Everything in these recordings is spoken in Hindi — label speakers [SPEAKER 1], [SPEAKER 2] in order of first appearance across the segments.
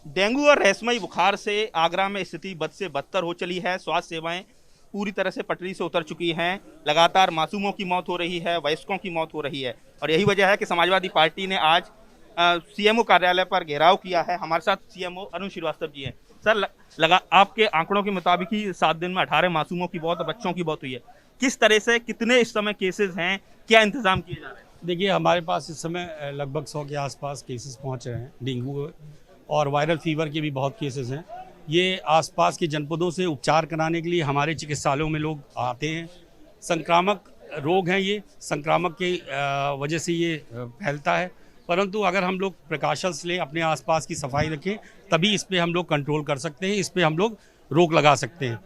[SPEAKER 1] डेंगू और रहस्यमयी बुखार से आगरा में स्थिति बद से बदतर हो चली है। स्वास्थ्य सेवाएं पूरी तरह से पटरी से उतर चुकी हैं। लगातार मासूमों की मौत हो रही है, वयस्कों की मौत हो रही है और यही वजह है कि समाजवादी पार्टी ने आज सीएमओ कार्यालय पर घेराव किया है। हमारे साथ सीएमओ अरुण श्रीवास्तव जी हैं। सर, लगा आपके आंकड़ों के मुताबिक ही 7 दिन में 18 मासूमों की मौत और बच्चों की मौत हुई है। किस तरह से, कितने इस समय केसेस हैं, क्या इंतजाम किए जा रहे हैं?
[SPEAKER 2] देखिए, हमारे पास इस समय लगभग 100 के आसपास केसेस पहुंच रहे हैं। डेंगू और वायरल फीवर के भी बहुत केसेस हैं। ये आसपास के जनपदों से उपचार कराने के लिए हमारे चिकित्सालयों में लोग आते हैं। संक्रामक रोग हैं, ये संक्रामक के वजह से ये फैलता है, परंतु अगर हम लोग प्रिकॉशंस लें, अपने आसपास की सफाई रखें, तभी इस पे हम लोग कंट्रोल कर सकते हैं, इस पे हम लोग रोक लगा सकते हैं।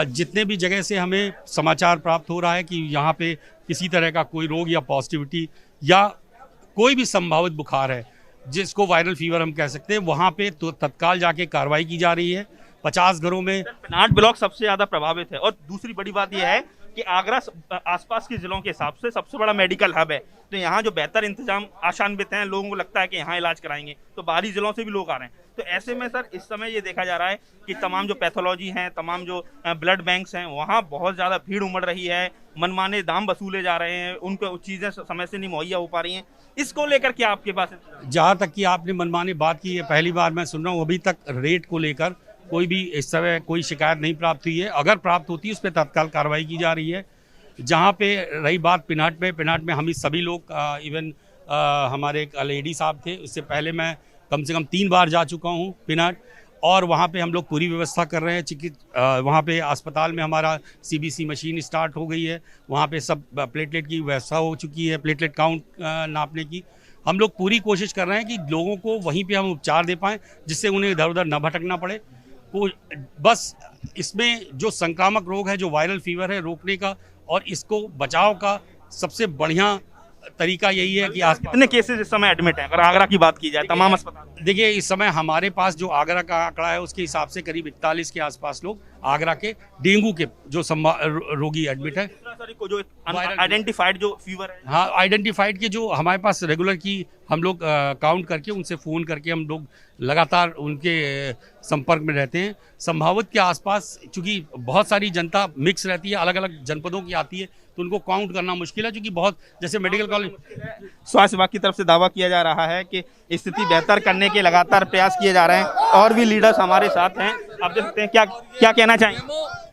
[SPEAKER 2] जितने भी जगह से हमें समाचार प्राप्त हो रहा है कि यहाँ पे किसी तरह का कोई रोग या पॉजिटिविटी या कोई भी संभावित बुखार है, जिसको वायरल फीवर हम कह सकते हैं, वहाँ पे तो तत्काल जाके कार्रवाई की जा रही है। 50 घरों में
[SPEAKER 1] पेनाट ब्लॉक सबसे ज्यादा प्रभावित है और दूसरी बड़ी बात यह है कि आगरा आसपास के जिलों के हिसाब से सबसे बड़ा मेडिकल हब है, तो यहाँ जो बेहतर इंतजाम आशान्वित हैं, लोगों को लगता है कि यहाँ इलाज कराएंगे, तो बाहरी जिलों से भी लोग आ रहे हैं। तो ऐसे में सर, इस समय ये देखा जा रहा है कि तमाम जो पैथोलॉजी हैं, तमाम जो ब्लड बैंक्स हैं, वहाँ बहुत ज़्यादा भीड़ उमड़ रही है। मनमाने दाम वसूले जा रहे हैं, उनको चीज़ें समय से नहीं मुहैया हो पा रही हैं। इसको लेकर क्या आपके पास?
[SPEAKER 2] जहाँ तक कि आपने मनमानी बात की है, पहली बार मैं सुन रहा हूँ। अभी तक रेट को लेकर कोई भी इस समय कोई शिकायत नहीं प्राप्त हुई है। अगर प्राप्त होती है, उस पर तत्काल कार्रवाई की जा रही है। जहाँ पे रही बात पिनाट में हम सभी लोग इवन हमारे एक लेडी साहब थे, उससे पहले मैं कम से कम 3 बार जा चुका हूँ पिनाट, और वहाँ पे हम लोग पूरी व्यवस्था कर रहे हैं। वहाँ पे अस्पताल में हमारा सीबीसी मशीन स्टार्ट हो गई है। वहाँ पे सब प्लेटलेट की व्यवस्था हो चुकी है, प्लेटलेट काउंट नापने की। हम लोग पूरी कोशिश कर रहे हैं कि लोगों को वहीं पे हम उपचार दे पाएँ, जिससे उन्हें इधर उधर न भटकना पड़े। तो बस इसमें जो संक्रामक रोग है, जो वायरल फीवर है, रोकने का और इसको बचाव का सबसे बढ़िया तरीका यही है कि
[SPEAKER 1] कितने केसेस इस समय एडमिट हैं, अगर आगरा की बात की जाए तमाम अस्पताल?
[SPEAKER 2] देखिए, इस समय हमारे पास जो आगरा का आंकड़ा है, उसके हिसाब से करीब 41 के आसपास लोग आगरा के डेंगू के जो रोगी एडमिट है।
[SPEAKER 1] को जो आइडेंटिफाइड जो फीवर है,
[SPEAKER 2] हाँ, आइडेंटिफाइड के जो हमारे पास रेगुलर की हम लोग काउंट करके, उनसे फ़ोन करके हम लोग लगातार उनके संपर्क में रहते हैं। संभावित के आसपास चूँकि बहुत सारी जनता मिक्स रहती है, अलग अलग जनपदों की आती है, तो उनको काउंट करना मुश्किल है, क्योंकि बहुत जैसे मेडिकल कॉलेज।
[SPEAKER 1] स्वास्थ्य विभाग की तरफ से दावा किया जा रहा है कि स्थिति बेहतर करने के लगातार प्रयास किए जा रहे हैं। और भी लीडर्स हमारे साथ हैं, आप देख सकते हैं। क्या कहना चाहेंगे?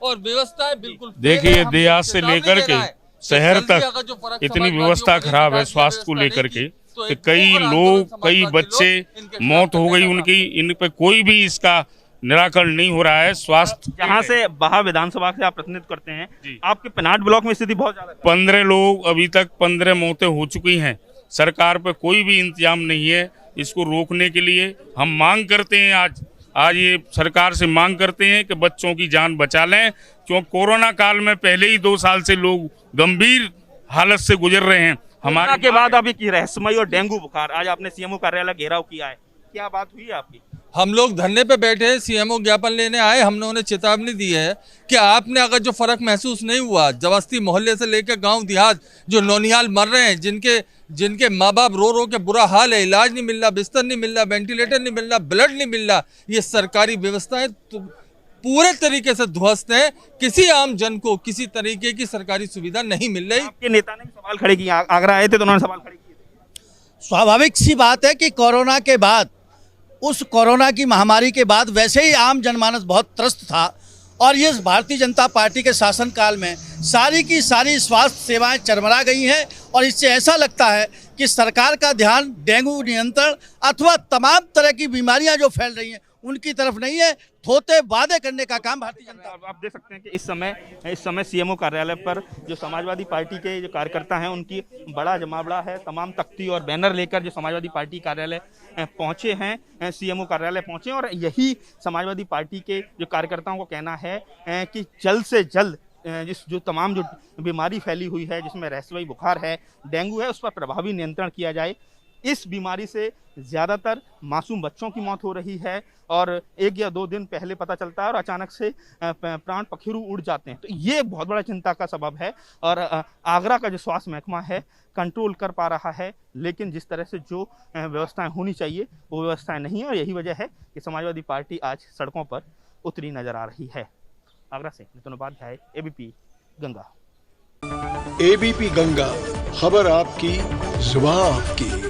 [SPEAKER 3] और व्यवस्था बिल्कुल
[SPEAKER 4] देखिए, देहात से लेकर के शहर तक इतनी व्यवस्था खराब है स्वास्थ्य को लेकर के कि कई लोग, कई बच्चे मौत हो गई उनकी। इन पे कोई भी इसका निराकरण नहीं हो रहा है। स्वास्थ्य
[SPEAKER 1] जहाँ से बहा विधानसभा से आप प्रतिनिधित्व करते हैं, आपके पेनाट ब्लॉक में स्थिति बहुत ज्यादा
[SPEAKER 4] 15 लोग, अभी तक 15 मौतें हो चुकी हैं। सरकार पे कोई भी इंतजाम नहीं है इसको रोकने के लिए। हम मांग करते हैं, आज ये सरकार से मांग करते हैं कि बच्चों की जान बचा लें, क्योंकि कोरोना काल में पहले ही 2 साल से लोग गंभीर हालत से गुजर रहे हैं।
[SPEAKER 1] हमारे के बाद अभी की रहस्यमयी और डेंगू बुखार, आज आपने सीएमओ कार्यालय घेराव किया है, क्या बात हुई है आपकी?
[SPEAKER 3] हम लोग धरने पे बैठे हैं, सीएमओ ज्ञापन लेने आए। हमने उन्हें चेतावनी दी है कि आपने अगर जो फर्क महसूस नहीं हुआ, जबस्ती मोहल्ले से लेकर गांव देहात जो नौनिहाल मर रहे हैं, जिनके माँ बाप रो रो के बुरा हाल है, इलाज नहीं मिल रहा, बिस्तर नहीं मिल रहा, वेंटिलेटर नहीं मिल रहा, ब्लड नहीं मिल रहा, ये सरकारी व्यवस्थाएं तो पूरे तरीके से ध्वस्त है। किसी आम जन को किसी तरीके की सरकारी सुविधा नहीं मिल रही।
[SPEAKER 1] आपके नेता ने सवाल खड़े किए, आगरा आए थे तो उन्होंने सवाल खड़े किए।
[SPEAKER 5] स्वाभाविक सी बात है कि कोरोना के बाद, उस कोरोना की महामारी के बाद वैसे ही आम जनमानस बहुत त्रस्त था, और ये भारतीय जनता पार्टी के शासनकाल में सारी की सारी स्वास्थ्य सेवाएं चरमरा गई हैं। और इससे ऐसा लगता है कि सरकार का ध्यान डेंगू नियंत्रण अथवा तमाम तरह की बीमारियां जो फैल रही हैं उनकी तरफ नहीं है। थोते वादे करने का काम भारतीय जनता।
[SPEAKER 1] आप देख सकते हैं कि इस समय सीएमओ कार्यालय पर जो समाजवादी पार्टी के जो कार्यकर्ता हैं, उनकी बड़ा जमावड़ा है। तमाम तख्ती और बैनर लेकर जो समाजवादी पार्टी कार्यालय पहुंचे हैं, सीएमओ कार्यालय पहुंचे, और यही समाजवादी पार्टी के जो कार्यकर्ताओं को कहना है कि जल्द से जल्द जो तमाम जो बीमारी फैली हुई है, जिसमें रहस्यमयी बुखार है, डेंगू है, उस पर प्रभावी नियंत्रण किया जाए। इस बीमारी से ज़्यादातर मासूम बच्चों की मौत हो रही है और 1 या 2 दिन पहले पता चलता है और अचानक से प्राण पखेरु उड़ जाते हैं। तो ये एक बहुत बड़ा चिंता का सबब है और आगरा का जो स्वास्थ्य महकमा है कंट्रोल कर पा रहा है, लेकिन जिस तरह से जो व्यवस्थाएं होनी चाहिए वो व्यवस्थाएं नहीं है और यही वजह है कि समाजवादी पार्टी आज सड़कों पर उतरी नजर आ रही है। आगरा से नितिन उपाध्याय, एबीपी गंगा।
[SPEAKER 6] एबीपी गंगा, खबर आपकी, जुबान आपकी।